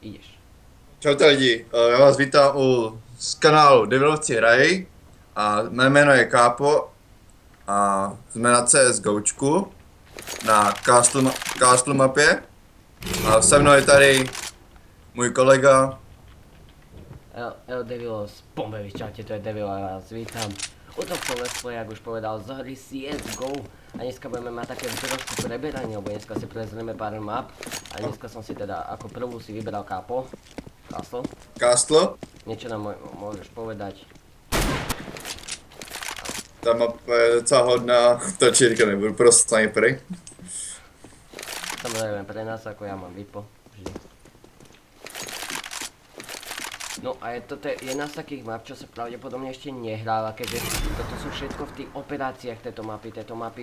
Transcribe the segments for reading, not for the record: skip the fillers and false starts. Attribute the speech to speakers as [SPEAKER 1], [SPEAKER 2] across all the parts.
[SPEAKER 1] Ideš.
[SPEAKER 2] Čaute lidi, já vás vítám z kanálu Devilovci hrají a mé jméno je Kápo a jsme na CSGOčku na Castle mapě a se mnou je tady můj kolega.
[SPEAKER 1] Devilos, bombevi, čaute, to je Devil a ja vás vítam. U tohto let's play, ako už povedal, z hry CSGO. A dneska budeme mať také trošku preberanie, lebo dneska si prezrieme pár map. A dneska som si teda ako prvú si vybral Kápo. Castle.
[SPEAKER 2] Castle.
[SPEAKER 1] Niečo nám môžeš povedať.
[SPEAKER 2] Ta mapa je docela hodná, točírka nebudu pro snipery.
[SPEAKER 1] Samozrejme pre nás, ako ja mám vypo. Vždy. No a toto je jedna z takých map, čo sa pravdepodobne ešte nehrála, keďže toto sú všetko v tých operáciách tejto mapy,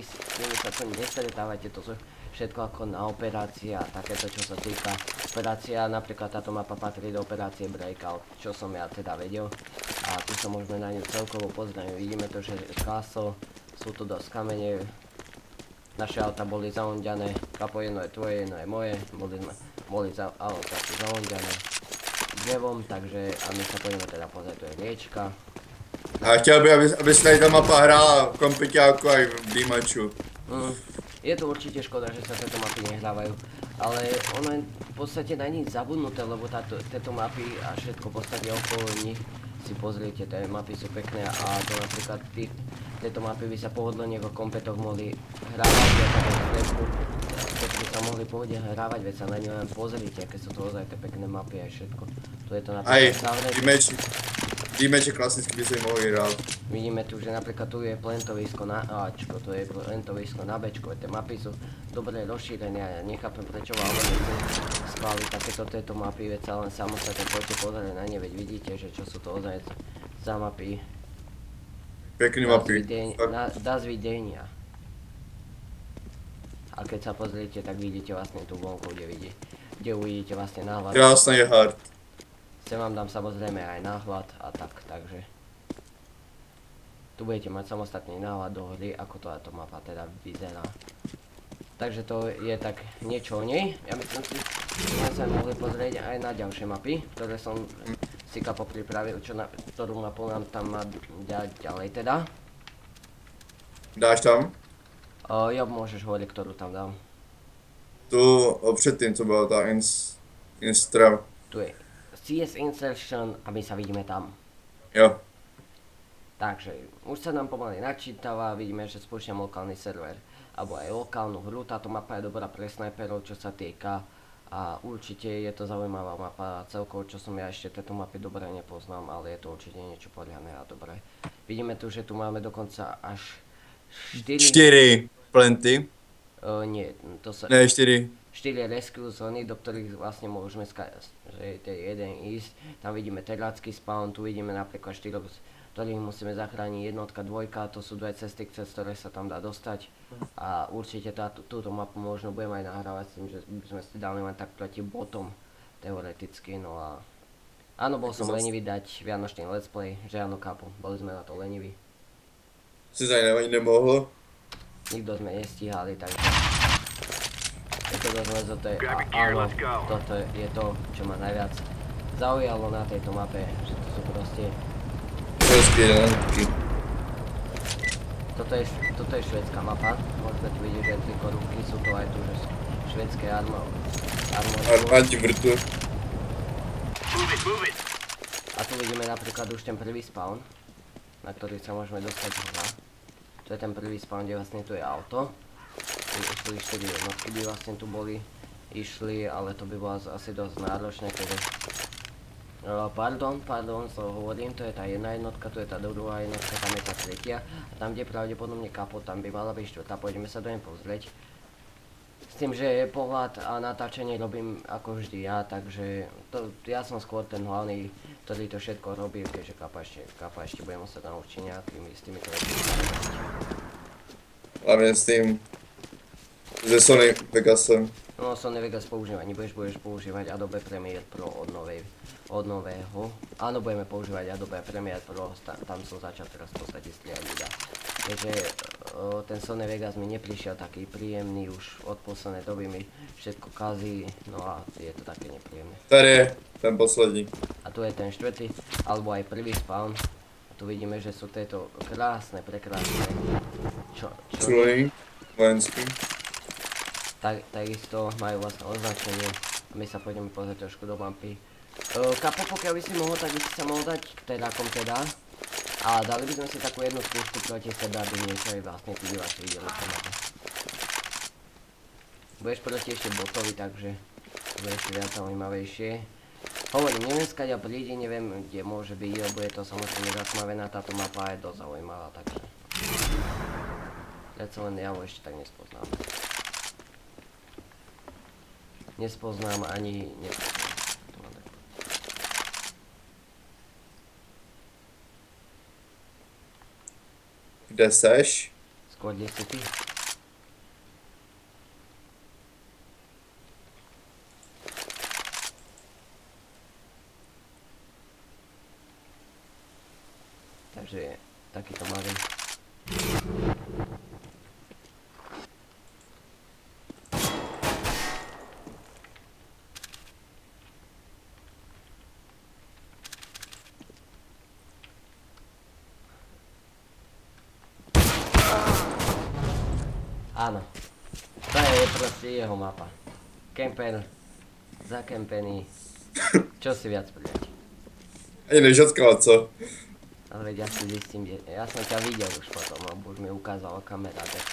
[SPEAKER 1] s nimi sa to nestretávate, to sú všetko ako na operácie a takéto, čo sa týka operácia, napríklad táto mapa patrí do operácie Breakout, čo som ja teda vedel a tu sa môžeme na ňu celkovo pozrieť, vidíme to, že Castle, sú tu dosť kamene, naše auta boli zaonďané, Kapo, jedno je tvoje, jedno je moje, boli auta tu zaonďané drevom, takže a my sa pôjdeme teda pozrieť, tu je riečka.
[SPEAKER 2] A chtěl bych, aby se tady ta mapa hrála v kompiťáku aj v Dýmaču.
[SPEAKER 1] Je to určite škoda, že sa tieto mapy nehrávajú, ale ono je v podstate na nich zabudnuté, lebo tieto mapy a všetko v podstate okolo nich si pozrite, tie mapy sú pekné a to napríklad tieto mapy by sa pohodlne vo kompetoch mohli hrávať, keď by sa mohli pôjde hrávať, veď sa na ňu len pozrite, aké sú to ozaj tie pekné mapy aj všetko. Tu je to napríklad
[SPEAKER 2] Aj Dýmeče klasicky by sa im mohli hrát.
[SPEAKER 1] Vidíme tu, že napríklad tu je plentovisko na Ačko, tu je plentovisko na Bčko, tie mapy sú dobre rozšírené a ja nechápem prečo vám nechcem schváliť takéto tieto mapy, veď sa len samostatne poďte pozrieť na ne, veď vidíte, že čo sú to ozaj za mapy.
[SPEAKER 2] Pekný mapy.
[SPEAKER 1] Das videnia. A keď sa pozriete, tak vidíte vlastne tú vonku, kde uvidíte vlastne náhľad.
[SPEAKER 2] Krásne je hard.
[SPEAKER 1] Sem vám dám samozrejme aj náhľad a tak, takže tu budete mať samostatný náhľad do hry, ako táto mapa teda vyzerá. Takže to je tak niečo o nej. Ja myslím si, že sme sa mohli pozrieť aj na ďalšie mapy, ktoré som si Kapo pripravil, ktorú mapu nám tam má ďalej teda.
[SPEAKER 2] Dáš tam?
[SPEAKER 1] Jo, môžeš hovoriť, ktorú tam dám.
[SPEAKER 2] Tu předtím, co byla ta Instra.
[SPEAKER 1] Tu je CS Insertion a my sa vidíme tam.
[SPEAKER 2] Jo.
[SPEAKER 1] Takže už sa nám pomaly načítava, vidíme, že spúšťam lokálny server alebo aj lokálnu hru. Táto mapa je dobrá pre sniperov, čo sa týka a určite je to zaujímavá mapa celkovo, čo som ja ešte tieto mapy dobre nepoznám, ale je to určite niečo poriadne a dobré. Vidíme tu, že tu máme dokonca až
[SPEAKER 2] 4 plenty.
[SPEAKER 1] Nie, to sa...
[SPEAKER 2] Ne, 4
[SPEAKER 1] rescue zóny, do ktorých vlastne môžeme že je jeden ísť. Tam vidíme terácky spawn, tu vidíme napríklad 4, ktorých musíme zachrániť jednotka, dvojka, to sú dve cesty, cez ktoré sa tam dá dostať. A určite túto mapu možno budeme aj nahrávať s tým, že by sme si dali len tak proti botom, teoreticky, no a... Áno, bol som lenivý dať vianočný let's play, že áno, Kapo, boli sme na to leniví.
[SPEAKER 2] Si ani nemohlo.
[SPEAKER 1] Nikto sme nestíhali, takže... Je to dosť lezoté a áno, toto je to, čo ma najviac zaujalo na tejto mape, že to sú proste... Toto je švédská mapa, môžete tu vidieť, že tie korúbky sú to aj tu, že švédske
[SPEAKER 2] Antivrtu.
[SPEAKER 1] A tu vidíme napríklad už ten prvý spawn, na ktorý sa môžeme dostať hora. To je ten prvý spawn, kde vlastne tu je auto. Išli 4 jednotky by vlastne tu išli, ale to by bolo asi dosť náročné, keďže... Pardon, hovorím, to je tá jedna jednotka, tu je tá druhá jednotka, tam je tá tretia. A tam, kde pravdepodobne Kapo, tam by mala byť štvrtá, pôjdeme sa do nej pozrieť. S tým, že pohľad a natáčanie robím ako vždy ja, takže ja som skôr ten hlavný, ktorý to všetko robí, keďže Kapa ešte bude musieť naučiť nejakými s týmito vecami.
[SPEAKER 2] Hlavne s tým, že Sony Vegasem.
[SPEAKER 1] No, Sony Vegas používa, budeš používať Adobe Premiere Pro od nového. Áno, budeme používať Adobe Premiere Pro, tam som začal teraz v podstate strieľať videa. Takže ten Sony Vegas mi neprišiel taký príjemný, už od poslednej doby mi všetko kazí, no a je to také nepríjemné.
[SPEAKER 2] Tady je ten poslední.
[SPEAKER 1] A tu je ten štvrtý, alebo aj prvý spawn. A tu vidíme, že sú tieto krásne, prekrásne.
[SPEAKER 2] Čulový, vojenský.
[SPEAKER 1] Takisto majú vlastne označenie. My sa pôjdeme pozrieť trošku do mapy. Kapo, pokiaľ by si mohol, tak by si sa mohol dať k terákom teda. A dali by sme si takú jednu skúšku proti sebe, aby niečo aj vlastne tí diváci videli v mape. Budeš proti ešte botovi, takže to bude ešte viac zaujímavejšie. Hovorím, neviem skáďa príde, neviem kde môže byť, lebo je to samozrejme zasmavená, táto mapa je dosť zaujímavá, takže... Predsa len ja ho ešte tak nespoznám. Nespoznám ani nepoznám.
[SPEAKER 2] Kde seš?
[SPEAKER 1] Skôr kde si ty? Takže takýto malý. Áno. To je proste jeho mapa. Kemper. Zakempený. Čo si viac pridať?
[SPEAKER 2] Ani nežatkala, co?
[SPEAKER 1] Ale veď ja si zistím, ja som ťa videl už potom, lebo už mi ukázala kamera, tak...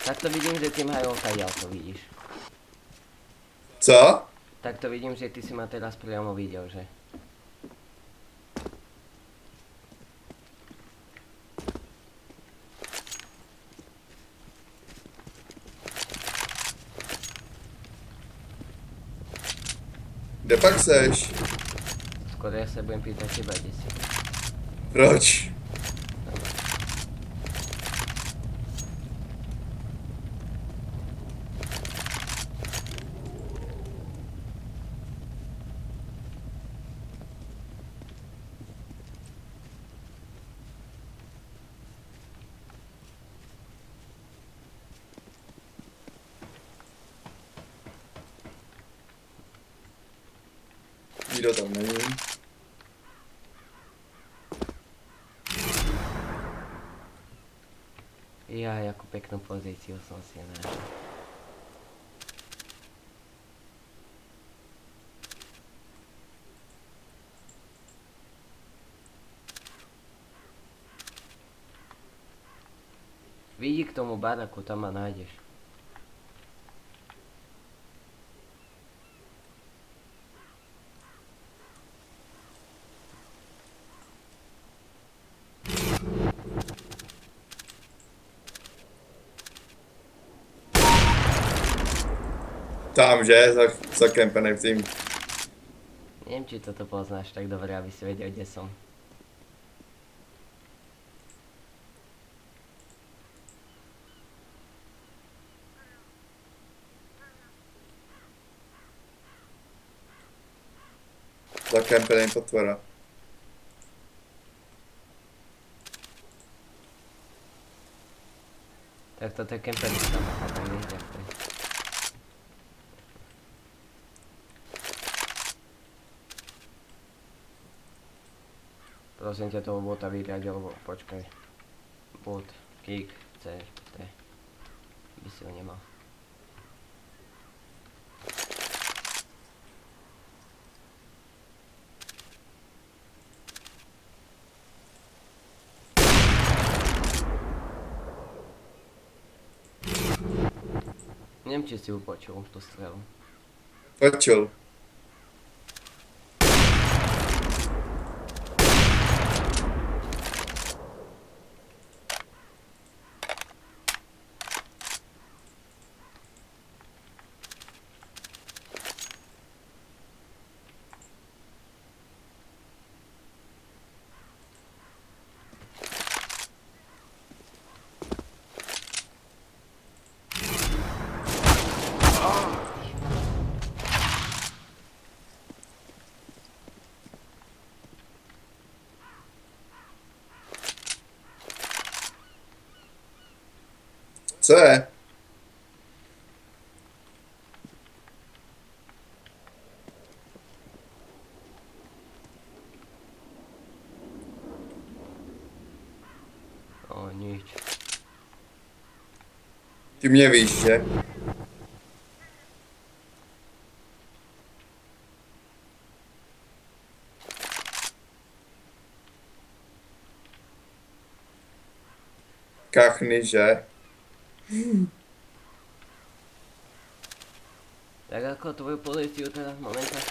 [SPEAKER 1] Tak to vidím, že ty ma aj odtiaľ to vidíš.
[SPEAKER 2] Co?
[SPEAKER 1] Tak to vidím, že ty si ma teraz priamo videl, že?
[SPEAKER 2] Kde pak seš?
[SPEAKER 1] Skoro ja sa budem pýtať teba, kde si.
[SPEAKER 2] Proč? Nikdo tam není.
[SPEAKER 1] Ja, jakú peknú pozíciu som si našiel. Vidí k tomu baraku, tam ma nájdeš.
[SPEAKER 2] Tam, že? Zakempený v tým.
[SPEAKER 1] Neviem, či toto poznáš tak dobre, aby si vedel, kde som.
[SPEAKER 2] Zakempený potvora.
[SPEAKER 1] Tak toto je kemperista mapa, tak vieš, jak to je. Prosím ťa toho bota vyriať, alebo počkaj. Bot, kick, C, T. By si ho nemal. Neviem, či si ju počul, tú strelu.
[SPEAKER 2] Počul. Co je?
[SPEAKER 1] O, nič.
[SPEAKER 2] Ty mě víš, že? Kachny, že?
[SPEAKER 1] Tak ako tvoju pozíciu teraz momentálne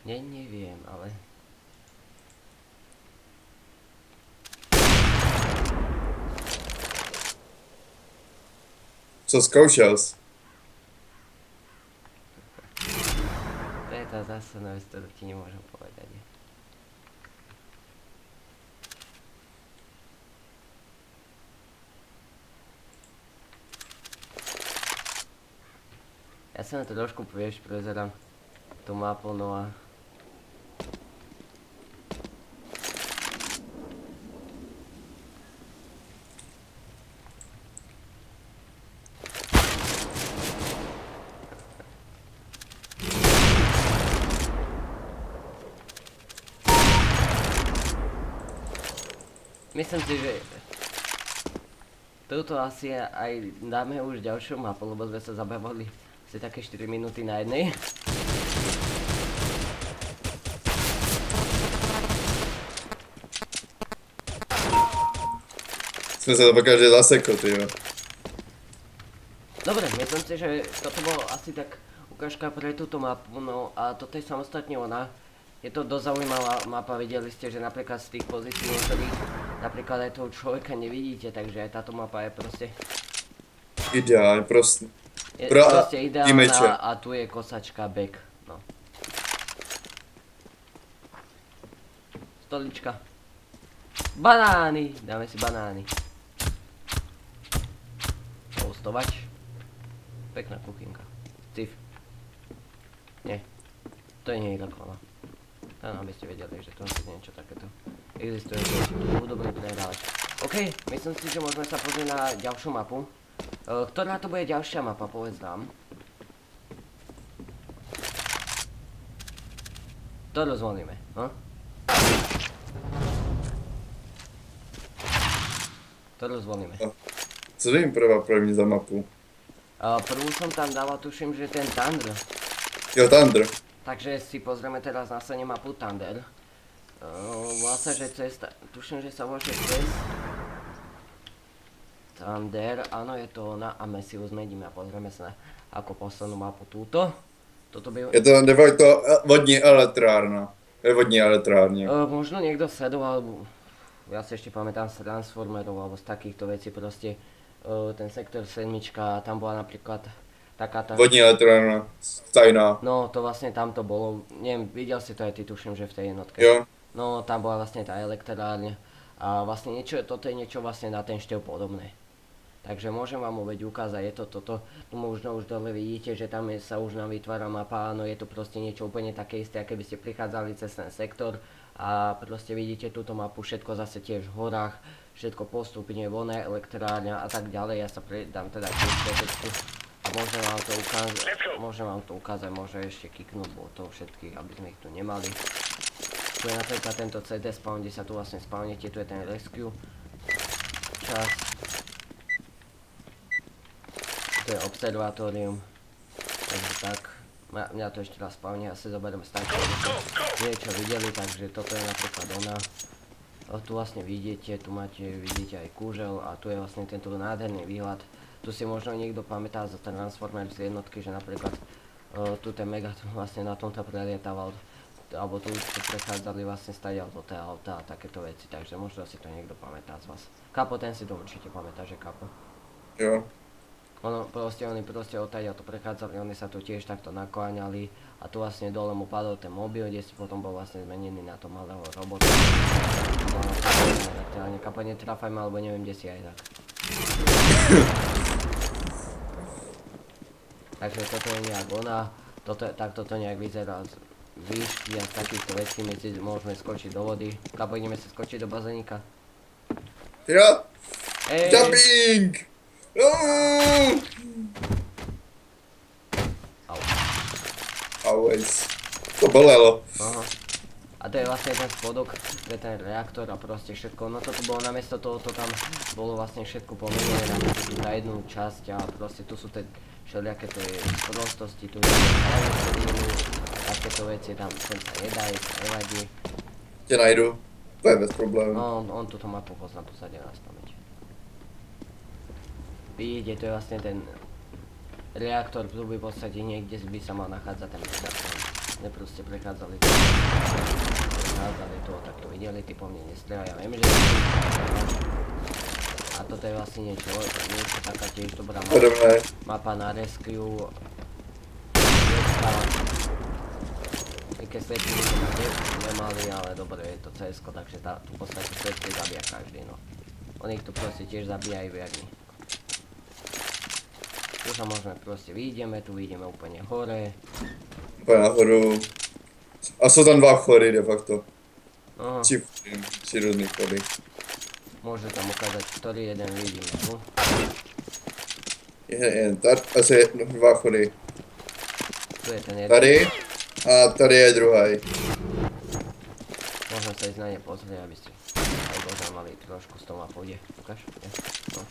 [SPEAKER 1] neviem, ale...
[SPEAKER 2] Co zkoušel jsi?
[SPEAKER 1] To je tá zásadná vec, ktorú ti nemôžem povedať. Ja sa na to trošku, vieš, prezerám tú mapu, no a... Myslím si, že túto asi aj dáme už ďalšiu mapu, lebo sme sa zabavili asi také 4 minúty na jednej.
[SPEAKER 2] Jsme se to pokaždé zasekl, tyjo.
[SPEAKER 1] Dobre, myslím si, že toto bolo asi tak ukážka pre túto mapu, no a toto je samostatne ona. Je to dosť zaujímavá mapa, videli ste, že napríklad z tých pozícií niektorých, napríklad aj toho človeka nevidíte, takže aj táto mapa je proste...
[SPEAKER 2] Ideálně, prostě.
[SPEAKER 1] Je
[SPEAKER 2] Pro
[SPEAKER 1] proste
[SPEAKER 2] imeče.
[SPEAKER 1] ideálna a tu je kosačka back, no. Stolička. Banány! Dáme si banány. Poustovač. Pekná kuchynka. Cif. Nie. To je nie reklama. Len aby ste vedeli, že tu asi niečo takéto existuje. Hudobný prehrávač. OK, myslím si, že môžeme sa pozrieť na ďalšiu mapu. Ktorá to bude ďalšia mapa, povedz nám. To rozvolíme, no? To rozvolíme.
[SPEAKER 2] Co vím pro mě za mapu?
[SPEAKER 1] Prvú som tam dával, tuším, že ten Thunder.
[SPEAKER 2] Jo, Thunder.
[SPEAKER 1] Takže si pozrieme teraz následne mapu Thunder. Vlastne, že cesta, tuším, že sa môže cez Thunder, áno, je to ona a my si ju zmeníme a pozrieme sa na ako poslednú mapu túto. Toto by...
[SPEAKER 2] Je to, nebo je to vodní elektrárna. Je vodní elektrárně.
[SPEAKER 1] Možno niekto sledoval, ja si ešte pamätám z Transformerov alebo z takýchto vecí proste ten sektor 7, tam bola napríklad taká tá...
[SPEAKER 2] Vodní elektrárna. Tajná.
[SPEAKER 1] No, to vlastne tam to bolo, neviem, videl si to aj ty, tuším, že v tej jednotke.
[SPEAKER 2] Jo.
[SPEAKER 1] No, tam bola vlastne tá elektrárne a vlastne niečo, toto je niečo vlastne na ten štev podobné. Takže môžem vám opäť ukázať, je to toto, tu možno už dole vidíte, že tam sa už nám vytvára mapa, áno, je to proste niečo úplne také isté, aké by ste prichádzali cez ten sektor a proste vidíte túto mapu, všetko zase tiež v horách, všetko postupne, voľné elektrárňa a tak ďalej, ja sa dám teda tiež všetku a môžem vám to ukázať, môže ešte kiknúť, bolo to všetkých, aby sme ich tu nemali. Tu je napríklad tento CD spawn, kde sa tu vlastne spawnete, tu je ten rescue čas. To je observatórium, takže tak, mňa to ešte raz spavne, asi zoberiem stanku, aby ste niečo videli, takže toto je napríklad ona. Tu vlastne vidíte, tu vidíte aj kúžel a tu je vlastne tento nádherný výhľad. Tu si možno niekto pamätá za Transformers jednotky, že napríklad tu ten Megatron vlastne na tomto prelietaval, alebo tu prechádzali vlastne stadiaľ do tej auta a takéto veci, takže možno si to niekto pamätá z vás. Kapo, ten si to určite pamätá, že Kapo?
[SPEAKER 2] Jo.
[SPEAKER 1] Oni proste odtiaľ to prechádzali, oni sa tu tiež takto nakláňali a tu vlastne dole mu padol ten mobil, kde si potom bol vlastne zmenený na to malého robota. Kapo, netrafaj ma, alebo neviem, kde si aj tak. Takže toto je nejak ona, takto to nejak vyzerá z výšky a z takýchto vecí my si môžeme skočiť do vody. Kapo, ideme sa skočiť do bazénika.
[SPEAKER 2] Jo.
[SPEAKER 1] Ej,
[SPEAKER 2] Jumping!
[SPEAKER 1] Au.
[SPEAKER 2] Always. To bolelo.
[SPEAKER 1] Aha. A to je vlastne ten spodok, to je ten reaktor a proste všetko, no toto bolo namiesto toho, to tam bolo vlastne všetko pomenené na jednu časť a proste tu sú tie všelijaké tie prostosti, tu je takéto veci, tam sem sa nedá ísť, nevadí.
[SPEAKER 2] Tě najdu. To je bez problémů.
[SPEAKER 1] No, on túto mapu pozná v podstate na spamäť. Vidíte, to je vlastne ten reaktor, tu by v podstate niekde by sa mal nachádzať ten reaktor. Neproste prechádzali to, tak to videli, ty po mne nestrieľaj, ja viem, že a toto je vlastne niečo taká tiež dobrá
[SPEAKER 2] Podobné.
[SPEAKER 1] mapa na rescue. I keď slepí by to nemali, ale dobre, je to CS-ko, takže tu v podstate slepí zabíja každý, no. On ich tu proste tiež zabíja aj verní. Tu sa môžeme proste vyjdeme, tu vyjdeme úplne hore.
[SPEAKER 2] Úplně nahoru. A jsou tam dva vchody de facto.
[SPEAKER 1] Aha.
[SPEAKER 2] Tři různý vchody.
[SPEAKER 1] Môžem tam ukázať, ktorý jeden vidíme tu.
[SPEAKER 2] Jeden tady, asi dva vchody.
[SPEAKER 1] Tu je ten jeden.
[SPEAKER 2] Tady a tady je druhý.
[SPEAKER 1] Môžem sa ísť na ne pozrieť, aby ste aj mali trošku z toho mapou. Kde? Ukáž? No.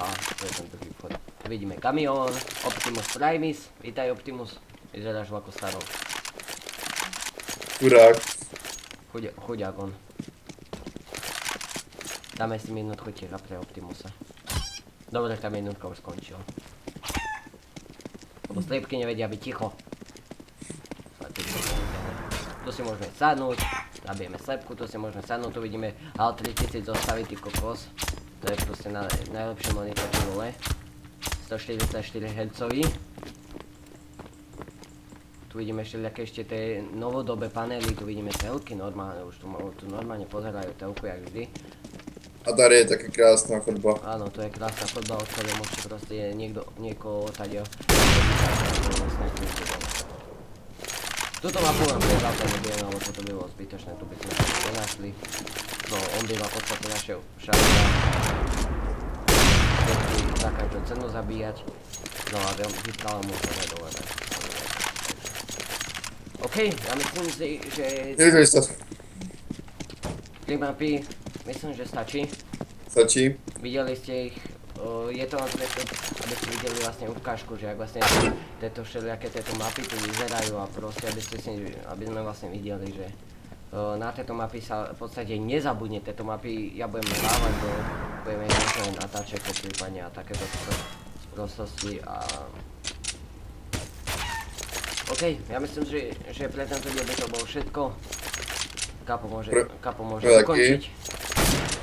[SPEAKER 1] A tu je ten druhý vchod. Vidíme kamión, Optimus Primus. Vítaj Optimus. Vyzeráš ako starou.
[SPEAKER 2] Chudák.
[SPEAKER 1] Chuďák on. Dáme si minútku ticha pre Optimusa. Dobre, tá minútka už skončila. Lebo sliepky nevedia byť ticho. Tu si môžeme sadnúť, zabijeme slepku, tu si môžeme sadnúť, tu vidíme HAL 3000 zostaviť, ty kokos. To je proste najlepšie monitor v vole. 144 Hz. Tu vidíme ešte tie novodobé panely, tu vidíme telky normálne, už tu normálne pozerajú telku, jak vždy.
[SPEAKER 2] A tady je taky krásná chodba.
[SPEAKER 1] Áno, to je krásna chodba, od ktorej môžete proste niekoho odtiaľ Tuto mapu vám prezávka nebudeme, lebo toto by bolo zbytočné, tu by sme sa nenašli. No, on by ma v podstate našiel všade. Všetky za každú cenu zabíjať. No a vyprala mu to dole. OK, ja myslím si, že
[SPEAKER 2] Ježiš sa.
[SPEAKER 1] tri mapy, myslím, že stačí.
[SPEAKER 2] Stačí.
[SPEAKER 1] Videli ste ich, je to len preto, aby ste videli vlastne ukážku, že ak vlastne tieto všelijaké tieto mapy tu vyzerajú a proste aby sme vlastne videli, že na tieto mapy sa v podstate nezabudne, tieto mapy ja budem dávať, budeme niečo natáčať po prípadne a takéto prostosti a OK, ja myslím, že pre tento diel by to bolo všetko. Kapo môže ukončiť.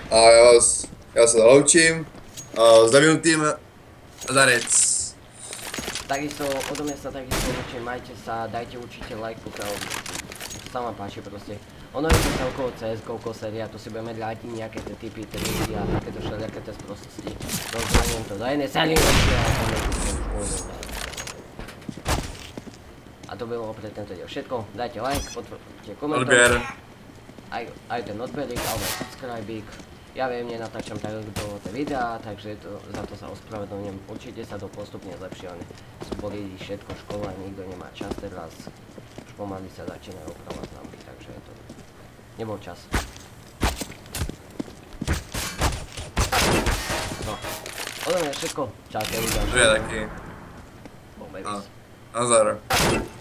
[SPEAKER 2] A já se zaloučím. Zdravím tým Zarec.
[SPEAKER 1] Takisto odo mňa sa takisto určite majte sa, dajte určite like, pokiaľ sa vám páči proste. Ono je to celkovo CS-kovko séria, tu si budeme hľadiť nejaké tie typy, tie veci a takéto všelijaké tie sprostosti. Rozhľadnem to do jednej salivosti a to a to bylo pre tento diel všetko. Dajte like, potvrďte komentár.
[SPEAKER 2] Odběr.
[SPEAKER 1] Aj ten odberík, alebo subscribík. Ja viem, nenatáčam tak dlho tie videá, takže za to sa ospravedlňujem. Určite sa to postupne zlepší, ale sú boli všetko škola, nikto nemá čas teraz. Už pomaly sa začínajú opravovať známky, takže to nebol čas. No, odo mňa všetko. Čaute, ľudia.
[SPEAKER 2] To je taky.
[SPEAKER 1] Bom, babies.
[SPEAKER 2] Nazar.